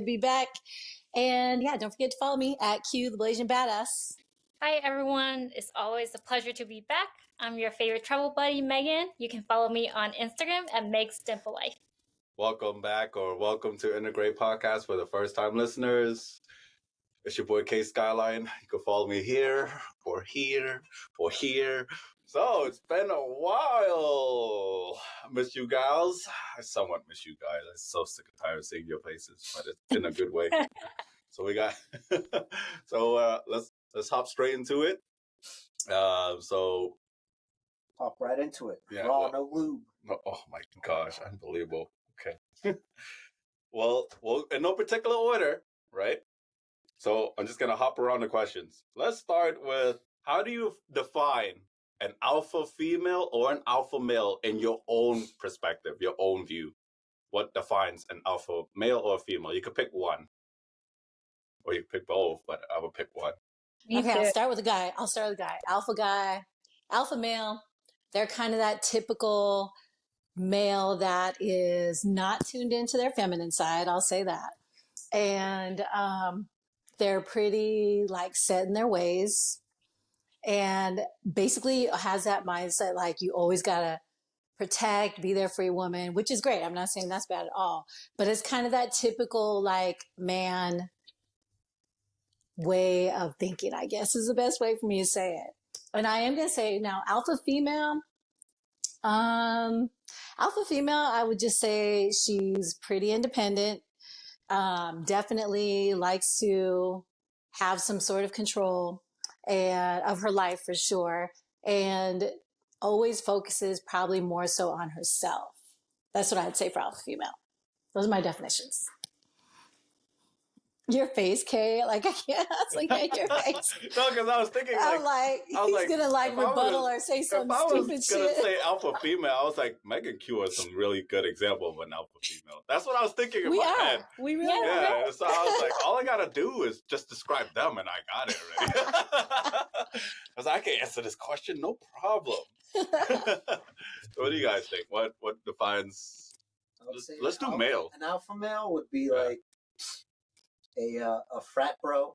be back. And yeah, don't forget to follow me at Q, the Blasian Badass. Hi, everyone. It's always a pleasure to be back. I'm your favorite travel buddy, Megan. You can follow me on Instagram at Meg's Simple Life. Welcome back, or welcome to Integrate Podcast for the first-time listeners. It's your boy K Skyline. You can follow me here, or here, or here. So it's been a while. I miss you guys. I somewhat miss you guys. I'm so sick and tired of seeing your faces, but it's in a good way. So we got. Let's hop straight into it. So hop right into it. Yeah, Raw, no lube. Oh my gosh, unbelievable. Okay. well, in no particular order, right? So I'm just gonna hop around the questions. Let's start with, how do you define an alpha female or an alpha male in your own perspective, your own view? What defines an alpha male or female? You could pick one, or you could pick both, but I would pick one. Okay, I'll start with a guy. Guy, alpha male. They're kind of that typical male that is not tuned into their feminine side. I'll say that. And they're pretty like set in their ways, and basically has that mindset like you always got to protect, be there for your woman, which is great. I'm not saying that's bad at all, but it's kind of that typical like man way of thinking, I guess is the best way for me to say it. And I am going to say now, alpha female, I would just say she's pretty independent. Definitely likes to have some sort of control and of her life for sure. And always focuses probably more so on herself. That's what I'd say for alpha female. Those are my definitions. Your face, Kay. Like, I can't. It's like, yeah, your face. No, because I was thinking, he's going to rebuttal or say some stupid shit. If I was going to say alpha female, I was like, Megan Q is some really good example of an alpha female. That's what I was thinking in my head. We really are. Yeah, so I was like, all I got to do is just describe them, and I got it already. I was like, I can answer this question, no problem. What do you guys think? What defines... Let's do male. An alpha male would be like a frat bro,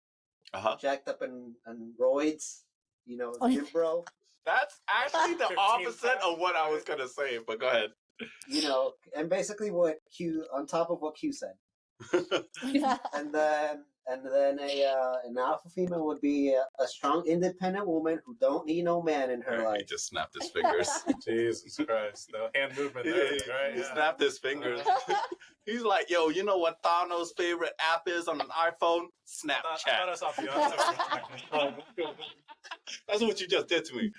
jacked up in roids, gym bro. That's actually the opposite of what I was gonna say, but go ahead. And basically what Q, on top of what Q said. and then an alpha female would be a strong, independent woman who don't need no man in her life. He just snapped his fingers. Jesus Christ. No hand movement there, right? He snapped his fingers. He's like, yo, you know what Thanos' favorite app is on an iPhone? Snapchat. I thought That's what you just did to me.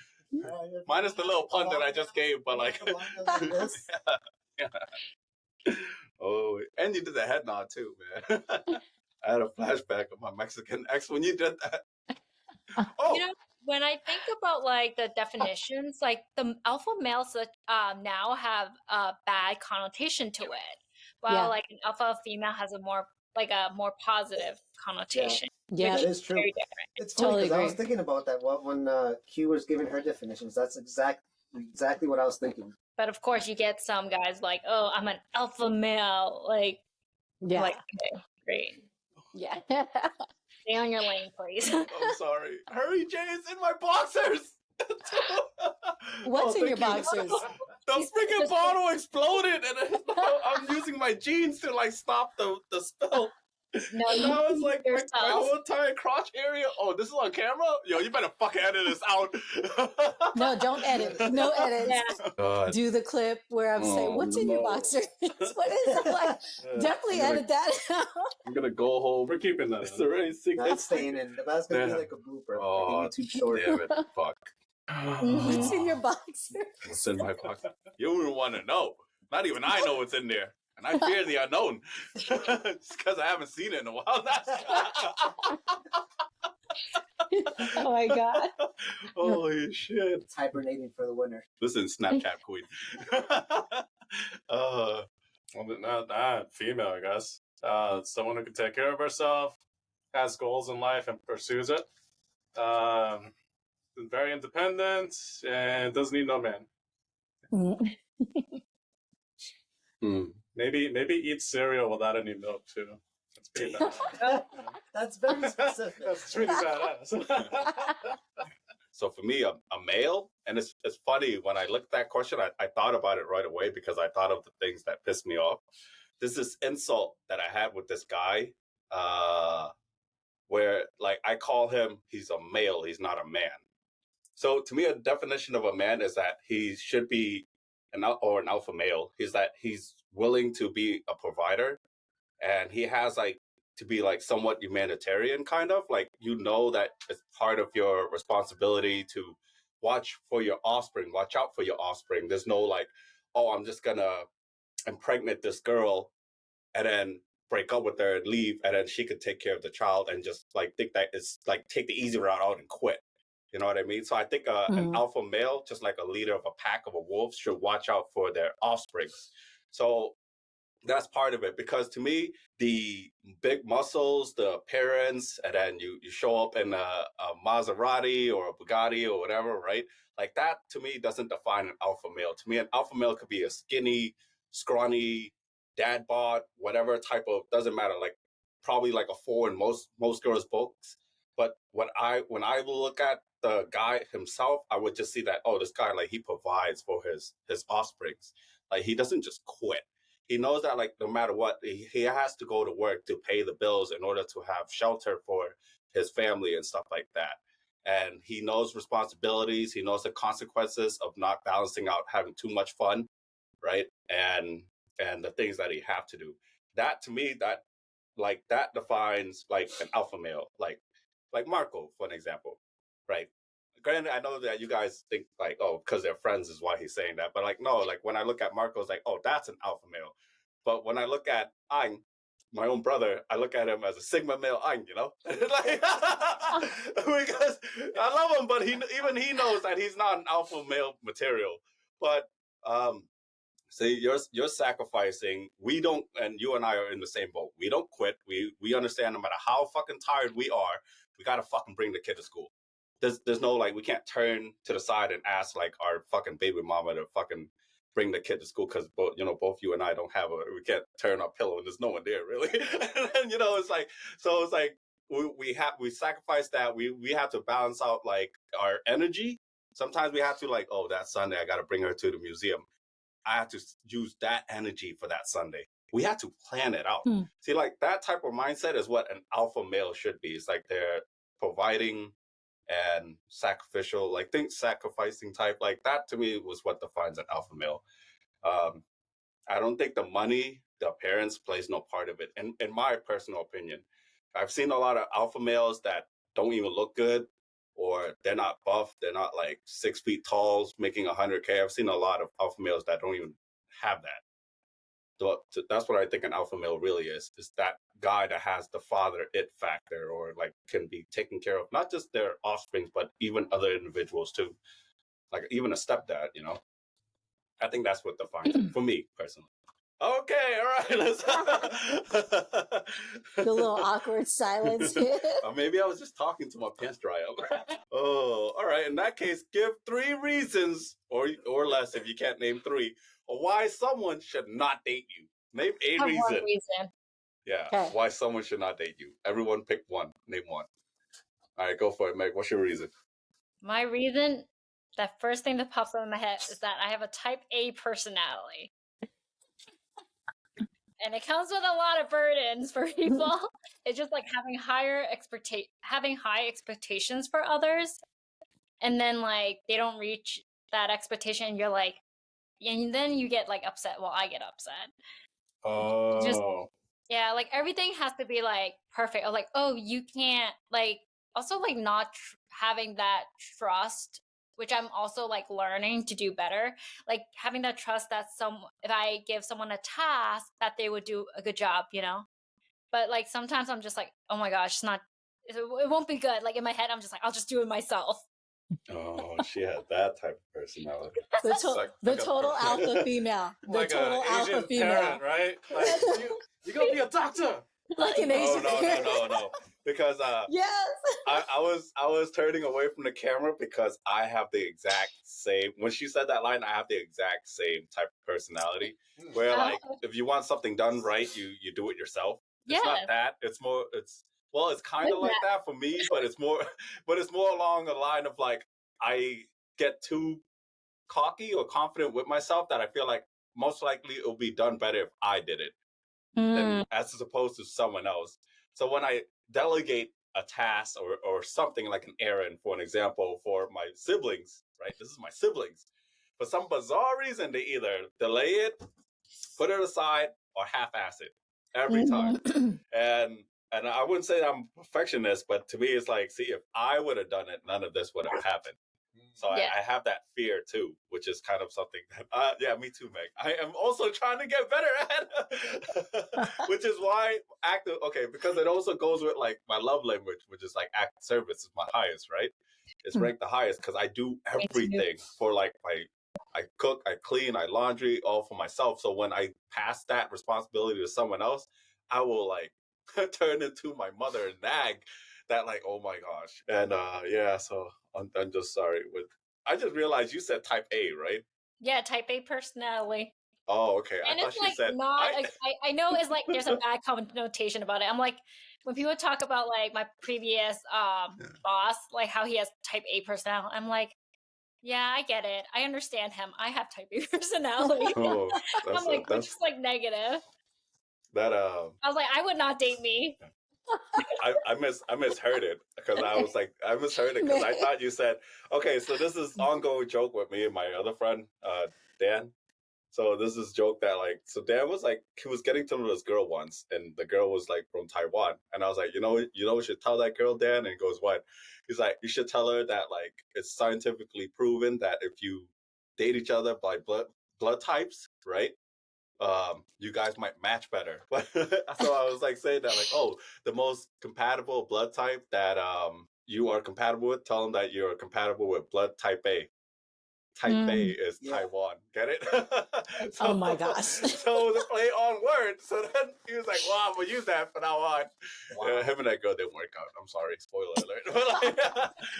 Minus the little pun that I just gave, but like... Oh, and you did the head nod too, man. I had a flashback of my Mexican ex when you did that. Oh, when I think about like the definitions, like the alpha males now have a bad connotation to it, while like an alpha female has a more positive connotation. Yeah, that is true. It's funny because I was thinking about that when Q was giving her definitions. That's exactly what I was thinking. But of course, you get some guys like, "Oh, I'm an alpha male." Like, okay, great. Yeah. Stay on your lane, please. I'm sorry. Hurry, Jay, it's in my boxers. What's in your boxers? The freaking bottle exploded, and I'm using my jeans to like stop the spill. No, now it's like my whole entire crotch area. Oh, this is on camera? Yo, you better fucking edit this out. No, don't edit. No edits. Yeah. Do the clip where I'm saying, what's in your boxers? What is it? Like, definitely edit that out. I'm going to go home. We're keeping that. It's already sick. That's staying in. That's going to be like a blooper. Oh, like a YouTube short. Damn it. Fuck. What's in your boxers? What's in my boxers? You don't even want to know. Not even I know what's in there. And I fear the unknown. It's because I haven't seen it in a while. Oh my God. Holy shit. It's hibernating for the winter. Listen, Snapchat queen. Not female, I guess. Someone who can take care of herself, has goals in life and pursues it. Very independent and doesn't need no man. Maybe eat cereal without any milk too. It's pretty bad. That's very specific. That's pretty badass. So for me, a male, and it's funny, when I looked at that question, I thought about it right away because I thought of the things that pissed me off. There's this insult that I had with this guy, where like I call him, he's a male, he's not a man. So to me, a definition of a man is that he should be an alpha male. Is that he's willing to be a provider, and he has like to be like somewhat humanitarian, kind of like, you know, that it's part of your responsibility to watch for your offspring, watch out for your offspring. There's no like, oh, I'm just gonna impregnate this girl and then break up with her and leave, and then she could take care of the child and just like think that it's like take the easy route out and quit. You know what I mean? So I think an alpha male, just like a leader of a pack of a wolf, should watch out for their offspring. So that's part of it, because to me, the big muscles, the appearance, and then you show up in a Maserati or a Bugatti or whatever, right? Like that to me doesn't define an alpha male. To me, an alpha male could be a skinny, scrawny, dad bod, whatever type of, doesn't matter. Like probably like a 4 in most girls' books. But when I look at the guy himself, I would just see that, oh, this guy, like, he provides for his offsprings. Like, he doesn't just quit. He knows that, like, no matter what, he has to go to work to pay the bills in order to have shelter for his family and stuff like that. And he knows responsibilities. He knows the consequences of not balancing out, having too much fun, right? And the things that he have to do. That, to me, that defines, like, an alpha male. Like Marco, for an example, right? Granted, I know that you guys think like, oh, because they're friends is why he's saying that. But like, no, like when I look at Marco, it's like, oh, that's an alpha male. But when I look at Ang, my own brother, I look at him as a Sigma male Ang, you know? Like, because I love him, but even he knows that he's not an alpha male material. But see, you're sacrificing. We don't, and you and I are in the same boat. We don't quit. We understand no matter how fucking tired we are, we gotta fucking bring the kid to school. There's no like, we can't turn to the side and ask like our fucking baby mama to fucking bring the kid to school because both you and I don't have we can't turn our pillow and there's no one there really. And you know, it's like, so it's like we sacrifice that. We have to balance out like our energy. Sometimes we have to like, oh, that Sunday I gotta bring her to the museum. I have to use that energy for that Sunday. We have to plan it out. See, like that type of mindset is what an alpha male should be. It's like they're providing and sacrificial, like think sacrificing type. Like that to me was what defines an alpha male. I don't think the money, the appearance plays no part of it. And in my personal opinion, I've seen a lot of alpha males that don't even look good, or they're not buff, they're not like 6 feet tall, making 100K. I've seen a lot of alpha males that don't even have that. So that's what I think an alpha male really is that guy that has the father it factor, or like can be taken care of, not just their offspring, but even other individuals too. Like even a stepdad, you know? I think that's what defines it for me personally. Okay, all right. Let's The little awkward silence. Or maybe I was just talking to my pants dry up. Oh, all right. In that case, give 3 reasons or less if you can't name 3 why someone should not date you. Name a reason. One reason. Yeah, Okay. why someone should not date you. Everyone pick one. Name one. All right, go for it, Meg. What's your reason? My reason, the first thing that pops up in my head is that I have a type A personality. And it comes with a lot of burdens for people. It's just like having high expectations for others, and then like they don't reach that expectation, and you're like, and then you get like upset. Well, I get upset. Oh. Just, yeah, like everything has to be like perfect. Or like, oh, you can't like. Also, like not having that trust, which I'm also like learning to do better. Like having that trust that if I give someone a task, that they would do a good job, you know? But like sometimes I'm just like, oh my gosh, it won't be good. Like in my head, I'm just like, I'll just do it myself. Oh, she had that type of personality. The total alpha female. The Like total an alpha Asian female. parent, right? Like, you're gonna be a doctor. Like an Asian parent. No. Because Yes. I was turning away from the camera because I have the exact same. When she said that line, I have the exact same type of personality. Where like if you want something done right, you do it yourself. It's not that. It's more. It's kind of like that for me, but it's more. But it's more along the line of like I get too cocky or confident with myself that I feel like most likely it'll be done better if I did it than as opposed to someone else. So when I delegate a task or something like an errand, for an example, for my siblings, right? This is my siblings. For some bizarre reason, they either delay it, put it aside, or half-ass it every time. And I wouldn't say I'm a perfectionist, but to me, it's like, see, if I would have done it, none of this would have happened. So I have that fear too, which is kind of something that, yeah, me too, Meg. I am also trying to get better at, which is why because it also goes with like my love language, which is like act of service is my highest, right? It's ranked the highest because I do everything for like I cook, I clean, I laundry, all for myself. So when I pass that responsibility to someone else, I will like turn into my mother and nag that like, oh my gosh. And so I'm just sorry. I just realized you said type A, right? Yeah, type A personality. Oh, okay. And I thought it's she like said I know it's like there's a bad connotation about it. I'm like, when people talk about like my previous boss, like how he has type A personality, I'm like, yeah, I get it. I understand him. I have type A personality. I'm like, which is like negative. That I was like, I would not date me. I misheard it because I was like, I misheard it because I thought you said, okay, so this is ongoing joke with me and my other friend, Dan. So this is joke that like, so Dan was like, he was getting to know this girl once, and the girl was like from Taiwan, and I was like, you know, we should tell that girl, Dan, and he goes, what? He's like, you should tell her that like it's scientifically proven that if you date each other by blood types, right? You guys might match better. So I was like saying that like, oh, the most compatible blood type that you are compatible with, tell them that you're compatible with blood type A. Type A is Taiwan. Get it? So, oh my gosh. So the play on words. So then he was like, well, I'm going to use that from now on. Wow. Him and that girl didn't work out. I'm sorry. Spoiler alert.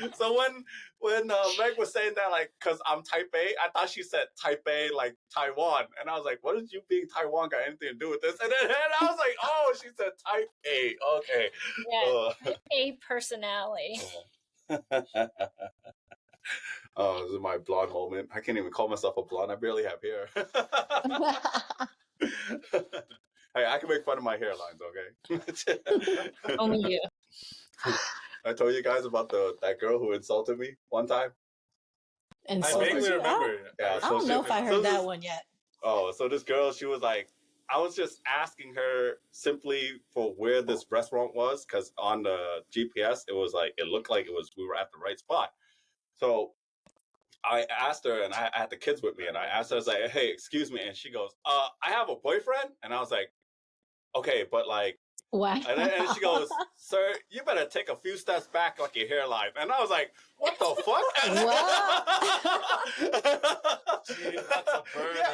But so when Meg was saying that, like, because I'm type A, I thought she said type A, like Taiwan. And I was like, what does you being Taiwan got anything to do with this? And I was like, oh, she said type A. Okay. Yeah, type A personality. Oh, this is my blonde moment. I can't even call myself a blonde. I barely have hair. Hey, I can make fun of my hairlines, okay? Only you. I told you guys about that girl who insulted me one time. I vaguely remember. Yeah, I don't know if I heard that one yet. Oh, so this girl, she was like, I was just asking her simply for where this restaurant was, because on the GPS, it looked like we were at the right spot. So I asked her, and I had the kids with me, and I asked her, I was like, hey, excuse me. And she goes, I have a boyfriend. And I was like, okay, but like, wow. And she goes, sir, you better take a few steps back like your hairline. And I was like, what the fuck? Yeah,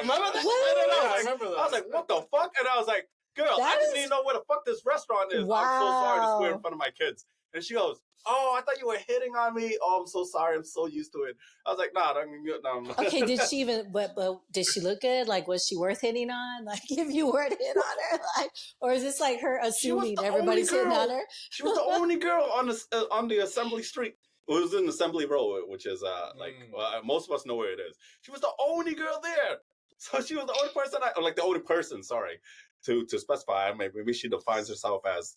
remember that? I remember that. I was like, what the fuck? And I was like, girl, I didn't even know where the fuck this restaurant is. Wow. I'm so sorry to swear in front of my kids. And she goes, oh, I thought you were hitting on me. Oh, I'm so sorry. I'm so used to it. I was like, nah, no. Okay, did she even, but did she look good? Like, was she worth hitting on? Like, if you were to hit on her, like, or is this like her assuming everybody's hitting on her? She was the only girl on the Assembly Street. It was in Assembly Row, which is most of us know where it is. She was the only girl there. So she was the only person the only person, sorry, to specify. Maybe she defines herself as,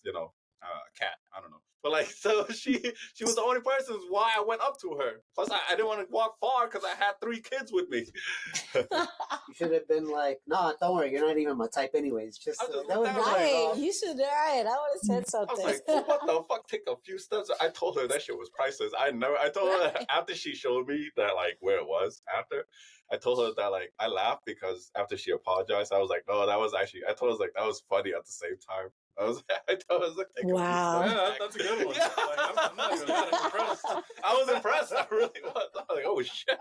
cat. I don't know. But like, so she was the only person why I went up to her. Plus, I didn't want to walk far because I had 3 kids with me. You should have been like, "No, don't worry, you're not even my type, anyways." Just that was right. You should. Right. I would have said something. I was like, what the fuck? Take a few steps. I told her that shit was priceless. I told her after she showed me that like where it was. After I told her that like I laughed because after she apologized, I was like, no, that was actually. I told her like that was funny at the same time. I told her like, wow. Yeah, that's a good one. Yeah. Like, I'm not even that impressed. I was impressed. I really was. I was like, oh shit.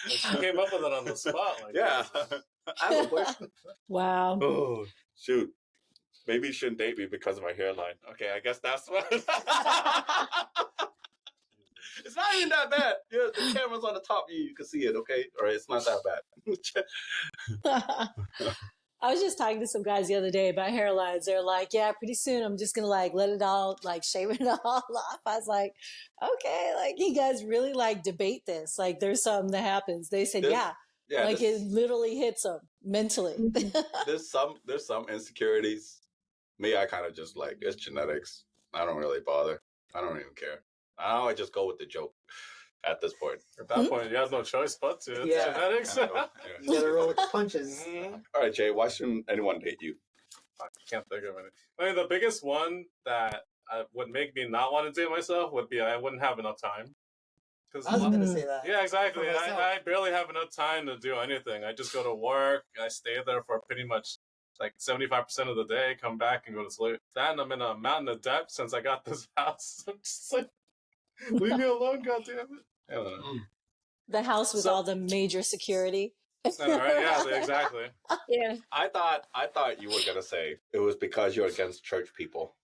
She came up with it on the spot. Like, yeah. I have a boyfriend. Wow. Oh shoot. Maybe you shouldn't date me because of my hairline. Okay, I guess that's what. It's not even that bad. Yeah, the camera's on the top. You can see it. Okay, all right. It's not that bad. I was just talking to some guys the other day about hairlines. They're like, yeah, pretty soon I'm just gonna like let it all like shave it all off. I was like, okay, like you guys really like debate this. Like there's something that happens. They said, yeah, like it literally hits them mentally. There's some insecurities. Me, I kind of just like it's genetics. I don't really bother. I don't even care. I just go with the joke. At this point. At that point, you have no choice but to. It's genetics. You gotta roll with the punches. All right, Jay, why shouldn't anyone date you? I can't think of any. I mean, the biggest one that would make me not want to date myself would be I wouldn't have enough time. I was going to say that. Yeah, exactly. I barely have enough time to do anything. I just go to work. I stay there for pretty much like 75% of the day, come back and go to sleep. Then I'm in a mountain of debt since I got this house. I'm just like, leave me alone, goddammit. The house with all the major security. Right? Yeah, exactly. Yeah. I thought you were gonna say it was because you're against church people.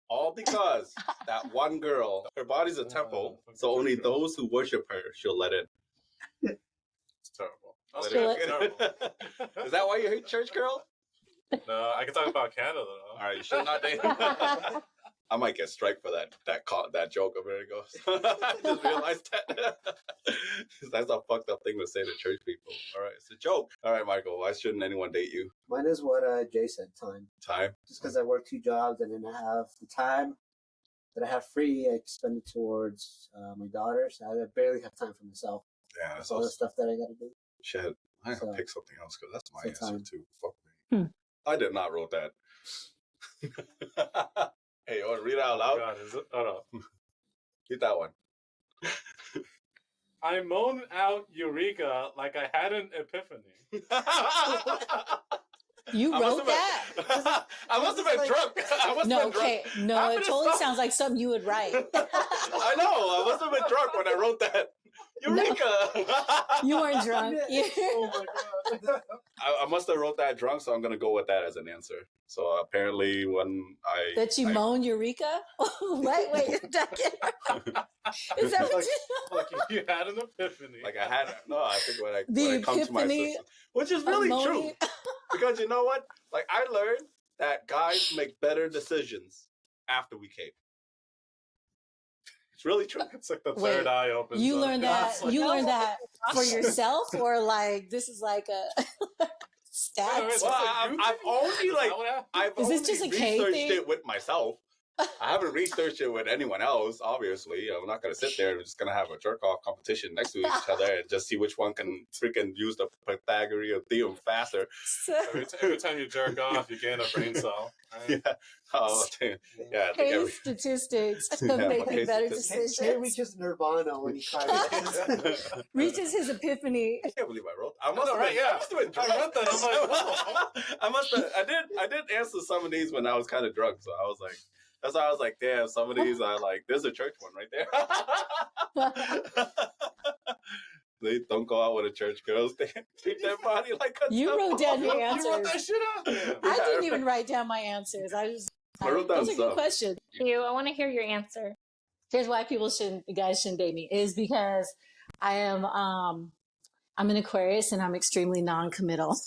All because that one girl, her body's a temple, so only those who worship her she'll let in. It's terrible. Is that why you hate church girl? No, I can talk about Canada though. All right, you should not date. I might get strike for that joke. There it goes. I just realized that. That's a fucked up thing to say to church people. All right, it's a joke. All right, Michael, why shouldn't anyone date you? Mine is what Jay said, time. Time? Just because I work 2 jobs and then I have the time that I have free, I spend it towards my daughter. So I barely have time for myself. Yeah, that's all the stuff that I got to do. Shit, I have to pick something else because that's my answer too. Fuck me. I did not wrote that. Hey, you want to read it out loud? God, is it? Oh no. Read that one. I moaned out Eureka like I had an epiphany. You wrote that? I must have been drunk. No, it totally sounds like something you would write. I know. I must have been drunk when I wrote that. Eureka! No, you weren't drunk. Oh my god. I must have wrote that drunk, so I'm gonna go with that as an answer. So apparently, when that you moan Eureka. Wait, is that what like you had an epiphany? Like I had I think when I come to my sister, which is really true. Because you know what? Like I learned that guys make better decisions after we came. It's really true. It's like the third eye opens. You learned that. Like, you learned that for yourself, or like this is like a stats. Well, I've only researched it with myself. I haven't researched it with anyone else. Obviously, I'm not gonna sit there. We're just gonna have a jerk off competition next to each other and just see which one can freaking use the Pythagorean theorem faster. Every time you jerk off, you gain a brain cell. Right? Yeah. Oh, yeah. Case statistics of making better decisions. He reaches nirvana when he reaches his epiphany. I can't believe I wrote. I must have been drunk. I wrote that. I'm like, I did answer some of these when I was kind of drunk, so I was like. That's why I was like, damn, some of these are like, there's a church one right there. They don't go out with a church girls. They treat their body like a You wrote down your answers. You wrote that shit out. Yeah. I didn't even write down my answers. I wrote down those are good questions. I want to hear your answer. Here's why guys shouldn't date me is because I am, I'm an Aquarius and I'm extremely non-committal.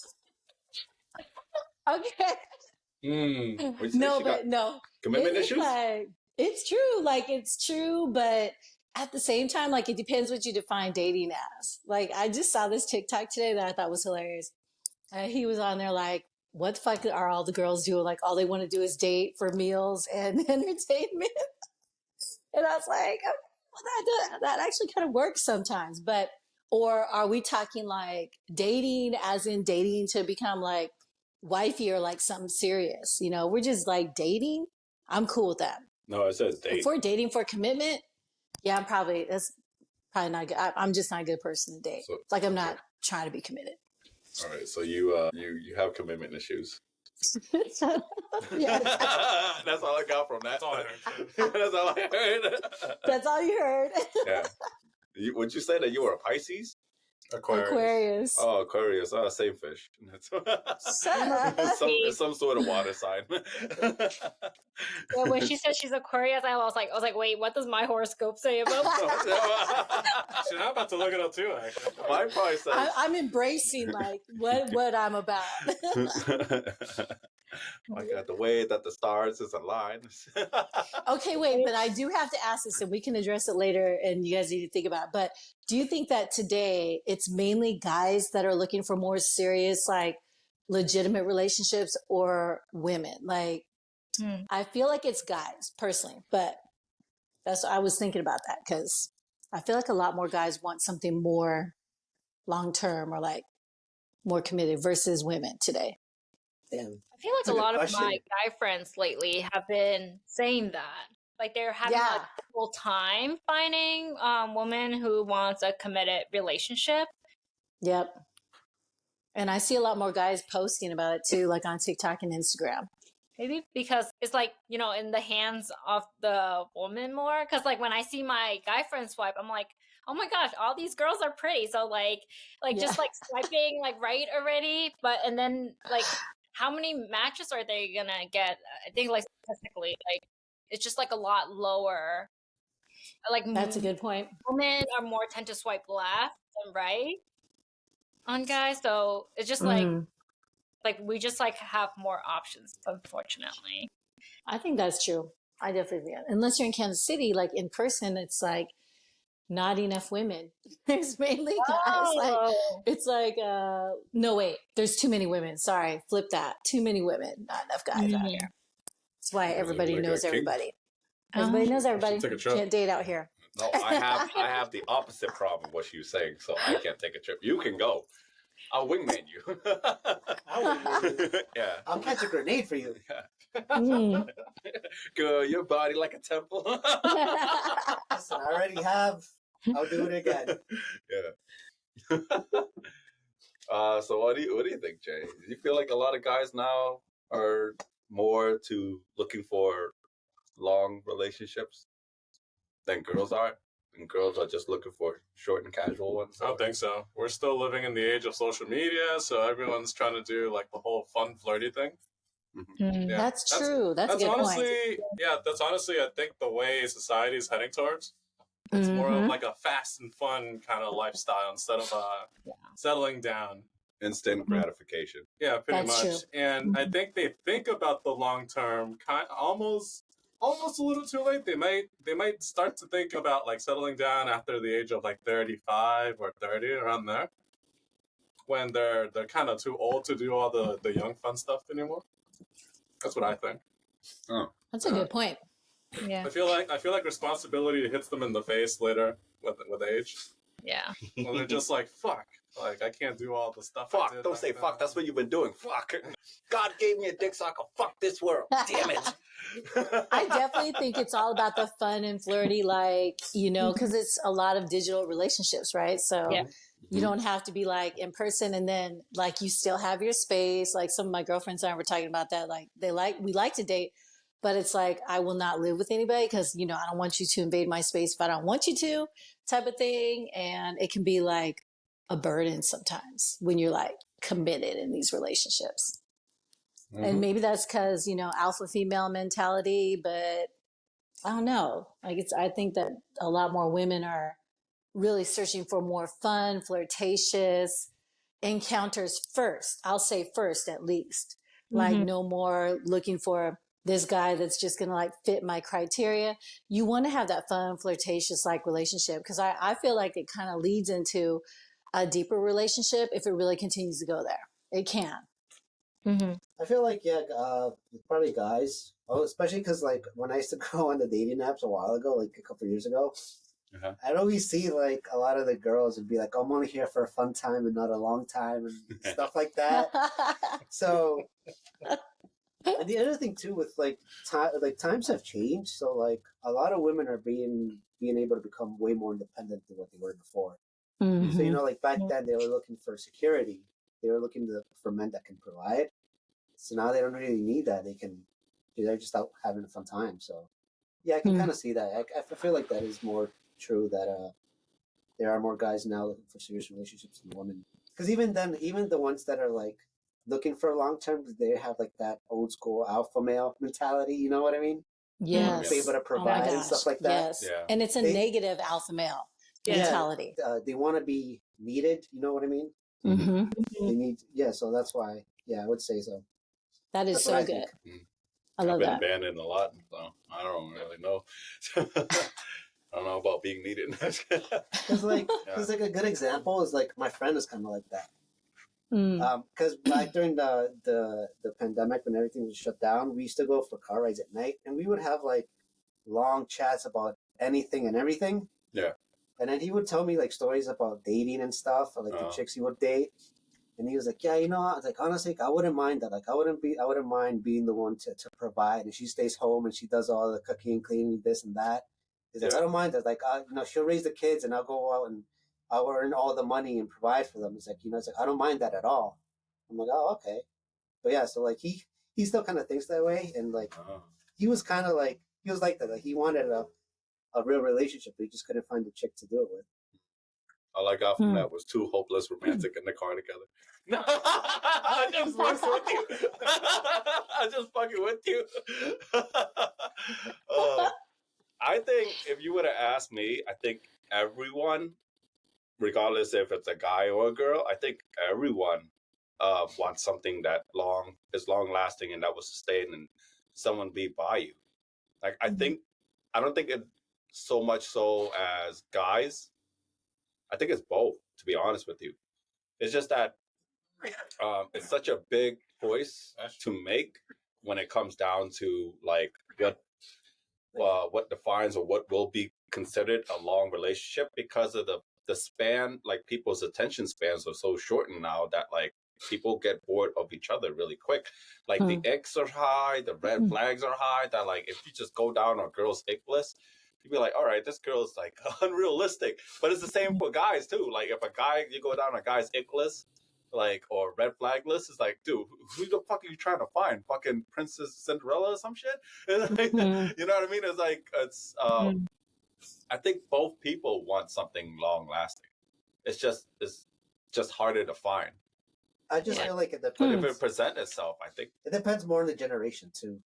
Okay. No. Commitment issues? Like, it's true. Like, it's true. But at the same time, like, it depends what you define dating as. Like, I just saw this TikTok today that I thought was hilarious. He was on there like, what the fuck are all the girls doing? Like, all they want to do is date for meals and entertainment. And I was like, well, that actually kind of works sometimes. But, or are we talking like dating as in dating to become like wifey or like something serious? You know, we're just like dating. I'm cool with that. No, it says date. If we're dating for commitment, yeah, that's probably not good. I'm just not a good person to date. So, like I'm not trying to be committed. All right, so you have commitment issues. Yeah. That's all I got from that. That's all I heard. That's all I heard. That's all you heard. Yeah. Would you say that you were a Pisces? Aquarius. Oh, Aquarius. Oh, same fish. Shut up. It's some sort of water sign. Yeah, when she said she's Aquarius, I was like, wait, what does my horoscope say about that? Shit, I'm about to look it up too, actually. Mine probably says... I'm embracing like what I'm about. I got the way that the stars is aligned. Okay, wait, but I do have to ask this, and we can address it later, and you guys need to think about it. But do you think that today it's mainly guys that are looking for more serious, like legitimate relationships, or women? Like, I feel like it's guys personally, but I was thinking about that because I feel like a lot more guys want something more long term or like more committed versus women today. Damn. I feel like a lot of my guy friends lately have been saying that. Like they're having like a full time finding woman who wants a committed relationship. Yep. And I see a lot more guys posting about it too, like on TikTok and Instagram. Maybe because it's like, you know, in the hands of the woman more. Because like when I see my guy friend swipe, I'm like, oh my gosh, all these girls are pretty. So like just like swiping like right already. But and then like how many matches are they gonna get? I think like statistically, like it's just like a lot lower. Like that's a good point. Women are more tend to swipe left than right on guys. So it's just like we just like have more options, unfortunately. I think that's true. I definitely do. Unless you're in Kansas City, like in person, it's like not enough women. There's mainly guys. Like it's like no wait, there's too many women. Sorry, flip that. Too many women, not enough guys out here. That's why everybody knows everybody. Everybody knows everybody. Can't date out here. No, I have the opposite problem what she was saying, so I can't take a trip. You can go. I'll wingman you. Yeah. I'll catch a grenade for you. Yeah. Girl, your body like a temple. Listen, I already have. I'll do it again. Yeah. So what do you think, Jay? Do you feel like a lot of guys now are more to looking for long relationships than girls are? And girls are just looking for short and casual ones? I don't think so. We're still living in the age of social media, so everyone's trying to do like the whole fun, flirty thing. Yeah. That's true. That's a good honestly, point. Yeah, that's honestly, I think, the way society is heading towards. It's more of like a fast and fun kind of lifestyle instead of settling down. Instant gratification. Yeah, pretty That's much. true. And I think they think about the long term almost a little too late. They might start to think about like settling down after the age of like 35 or 30, around there, when they're kind of too old to do all the young fun stuff anymore. That's what I think. Oh, that's a good point. Yeah, I feel like responsibility hits them in the face later with age. Yeah. When they're just like, fuck, like I can't do all the stuff. Fuck! Don't say fuck. That's what you've been doing. Fuck! God gave me a dick so I can fuck this world. Damn it! I definitely think it's all about the fun and flirty, like, you know, because it's a lot of digital relationships, right? So you don't have to be like in person, and then like you still have your space. Like some of my girlfriends and I were talking about that. Like we like to date, but it's like I will not live with anybody because, you know, I don't want you to invade my space if I don't want you to, type of thing. And it can be like a burden sometimes when you're like committed in these relationships. And maybe that's because, you know, alpha female mentality, but I don't know. Like I think that a lot more women are really searching for more fun, flirtatious encounters first. I'll say first, at least. Like no more looking for this guy that's just going to like fit my criteria. You want to have that fun, flirtatious like relationship because I feel like it kind of leads into a deeper relationship if it really continues to go there. It can. I feel like, probably guys. Oh, especially because, like, when I used to go on the dating apps a while ago, like a couple of years ago, I'd always see, like, a lot of the girls would be like, I'm only here for a fun time and not a long time and stuff like that. So, and the other thing, too, with, like, times have changed. So, like, a lot of women are being able to become way more independent than what they were before. So, you know, like, back then they were looking for security. They were looking for men that can provide. So now they don't really need that. They're just out having a fun time. So yeah, I can kind of see that. I feel like that is more true that there are more guys now looking for serious relationships than women. Because even then, even the ones that are like looking for long term, they have like that old school alpha male mentality. You know what I mean? Yes. Be able to Oh my provide and gosh. stuff like that. Yes. Yeah. And it's a They- negative alpha male Yeah. mentality. They want to be needed. You know what I mean? Mm-hmm. They need. Yeah. So that's why. Yeah, I would say so. That is That's so what I good. think. I I've love been that. abandoned a lot, so I don't really know. I don't know about being needed. Because like, like a good example is like my friend is kind of like that. Because back during the pandemic when everything was shut down, we used to go for car rides at night, and we would have like long chats about anything and everything. Yeah. And then he would tell me like stories about dating and stuff, or like the chicks he would date. And he was like, yeah, you know, I was like, honestly, I wouldn't mind that. Like, I wouldn't mind being the one to provide. And she stays home and she does all the cooking and cleaning, this and that. He's like, I don't mind that. Like, you know, she'll raise the kids and I'll go out and I'll earn all the money and provide for them. It's like, you know, it's like, I don't mind that at all. I'm like, oh, okay. But yeah, so like he still kind of thinks that way. And like, he was kind of like, he was like that. Like, he wanted a real relationship, but he just couldn't find a chick to do it with. I like Alpha that was too hopeless romantic in the car together. No, I just fucking with you. I just fucking with you. I think if you would have asked me, I think everyone, regardless if it's a guy or a girl, I think everyone wants something that is long lasting and that will sustain and someone be by you. Like I don't think it so much so as guys. I think it's both, to be honest with you. It's just that it's such a big choice to make when it comes down to like what defines or what will be considered a long relationship, because of the span, like people's attention spans are so shortened now that like people get bored of each other really quick. Like the icks are high, the red flags are high, that like if you just go down a girl's ick list, you'd be like, all right, this girl's like unrealistic. But it's the same for guys too. Like if a guy, you go down a guy's ick list, like, or red flag list, it's like, dude, who the fuck are you trying to find? Fucking Princess Cinderella or some shit? You know what I mean? It's like, I think both people want something long lasting. It's just harder to find. I just feel like it depends. But if it presents itself, I think it depends more on the generation too.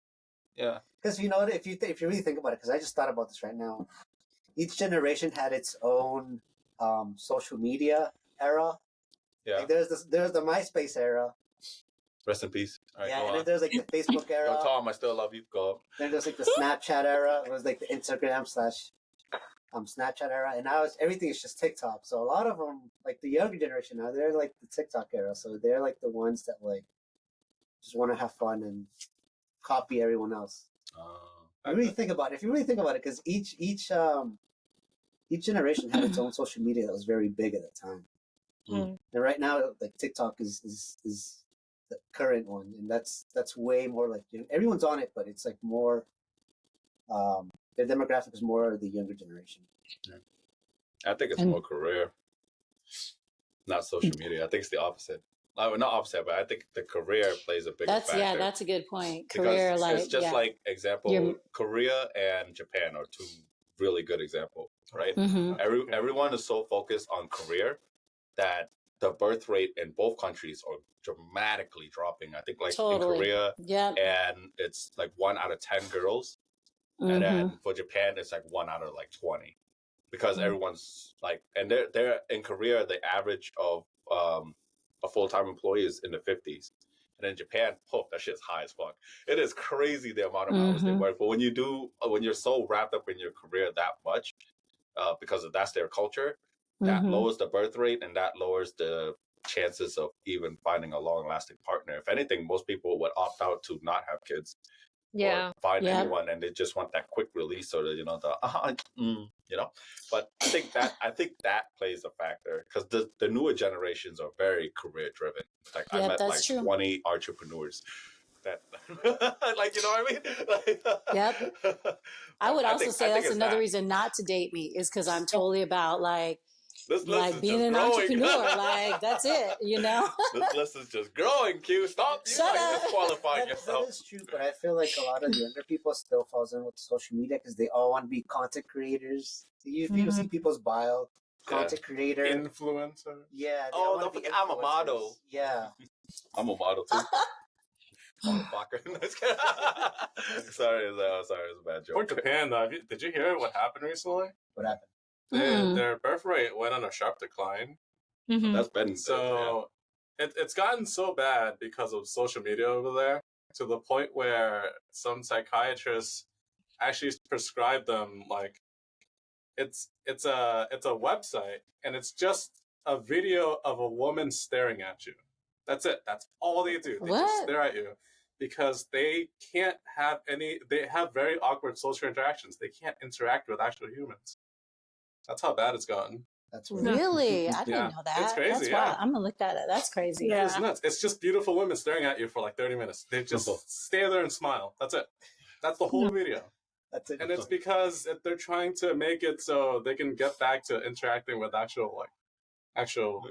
Yeah. Because you know what, if you really think about it, because I just thought about this right now, each generation had its own social media era. Yeah. Like there's the MySpace era. Rest in peace. All right, yeah, and then there's like the Facebook era. Yo, Tom, I still love you. Go up. Then there's like the Snapchat era. It was like the Instagram / Snapchat era, and now everything is just TikTok. So a lot of them, like the younger generation now, they're like the TikTok era. So they're like the ones that like just want to have fun and copy everyone else. If you really think about it, because each generation had its own social media that was very big at the time. And right now, like TikTok is the current one, and that's way more like, you know, everyone's on it, but it's like more. Their demographic is more the younger generation. Yeah. I think it's more career, not social media. I think it's the opposite. Not opposite, but I think the career plays a bigger factor. Yeah, that's a good point. Career, because like it's just like example, Korea and Japan are two really good examples, right? Everyone is so focused on career that the birth rate in both countries are dramatically dropping. I think like in Korea, and it's like 1 out of 10 girls. And then for Japan, it's like 1 out of like 20, because everyone's like, and they're in Korea, the average of a full-time employee is in the 50s, and in Japan, that shit's high as fuck. It is crazy the amount of hours they work. But when you're so wrapped up in your career that much, because that's their culture, that lowers the birth rate and that lowers the chances of even finding a long-lasting partner. If anything, most people would opt out to not have kids. Or find anyone, and they just want that quick release, so that, you know, you know. But I think that plays a factor, because the newer generations are very career driven. Like I met like 20 entrepreneurs that like, you know what I mean? Like, I would also say that's another reason not to date me, is because I'm totally about like being an entrepreneur. Like that's it, you know. This list is just growing. Q, stop! You like disqualifying yourself. That is true, but I feel like a lot of the younger people still falls in with social media because they all want to be content creators. You see people's bio, content creator, influencer. Yeah. Oh, don't forget, I'm a model. Yeah. I'm a model too. Motherfucker. Sorry, it was a bad joke. For Japan, though, did you hear what happened recently? What happened? Their birth rate went on a sharp decline. That's been so. It's gotten so bad because of social media over there, to the point where some psychiatrists actually prescribe them like it's a website, and it's just a video of a woman staring at you. That's it. That's all they do. They just stare at you because they can't have any. They have very awkward social interactions. They can't interact with actual humans. That's how bad it's gotten. That's really. I didn't know that. It's crazy. That's wild. I'm gonna look that up. That's crazy. Yeah. It's nuts. It's just beautiful women staring at you for like 30 minutes. They just stay there and smile. That's it. That's the whole video. That's it. And it's because they're trying to make it so they can get back to interacting with actual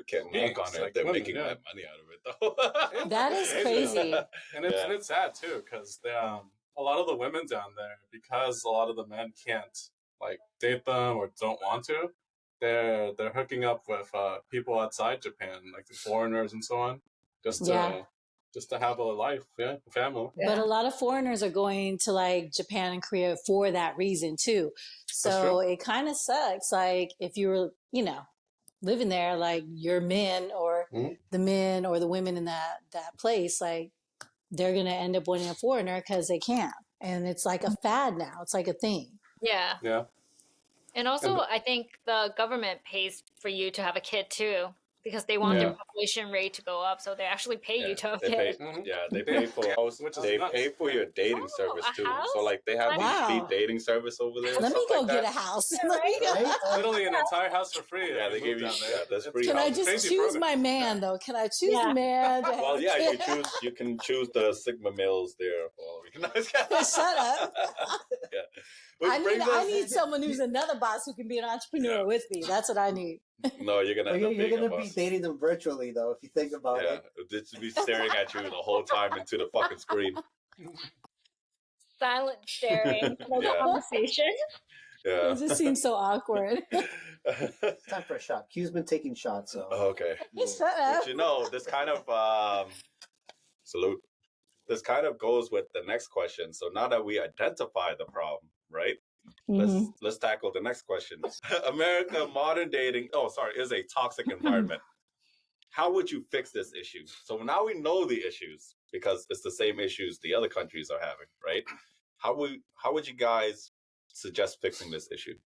can't beings, knock on it. like They're women, making that money out of it though. That is crazy. And it's sad too, because a lot of the women down there, because a lot of the men can't like date them or don't want to, they're hooking up with people outside Japan, like the foreigners and so on, just to have a life, a family. But a lot of foreigners are going to like Japan and Korea for that reason too. So it kind of sucks. Like if you were, living there, like your men or the men or the women in that place, like they're going to end up wanting a foreigner because they can't. And it's like a fad now. It's like a thing. Yeah. Yeah. And also, I think the government pays for you to have a kid too, because they want their population rate to go up. So they actually pay you to have a kid. They pay for pay for your dating service too. House? So like they have these speed dating service over there. Let me go get a house. Literally an entire house for free. Yeah, they give you that's free. Can I just choose my man though? Can I choose a man? Well, yeah, you can choose the Sigma males there. Shut up. Yeah. I need someone who's another boss who can be an entrepreneur with me. That's what I need. No, you're gonna be dating them virtually though, if you think about it. Yeah, just be staring at you the whole time into the fucking screen. Silent staring, no conversation. Yeah. It just seems so awkward. It's time for a shot. Q's been taking shots, so. Okay. Shut up. But this kind of salute. This kind of goes with the next question. So now that we identify the problem, right? Let's tackle the next question. America modern dating is a toxic environment. How would you fix this issue? So now we know the issues because it's the same issues the other countries are having, right? How would you guys suggest fixing this issue?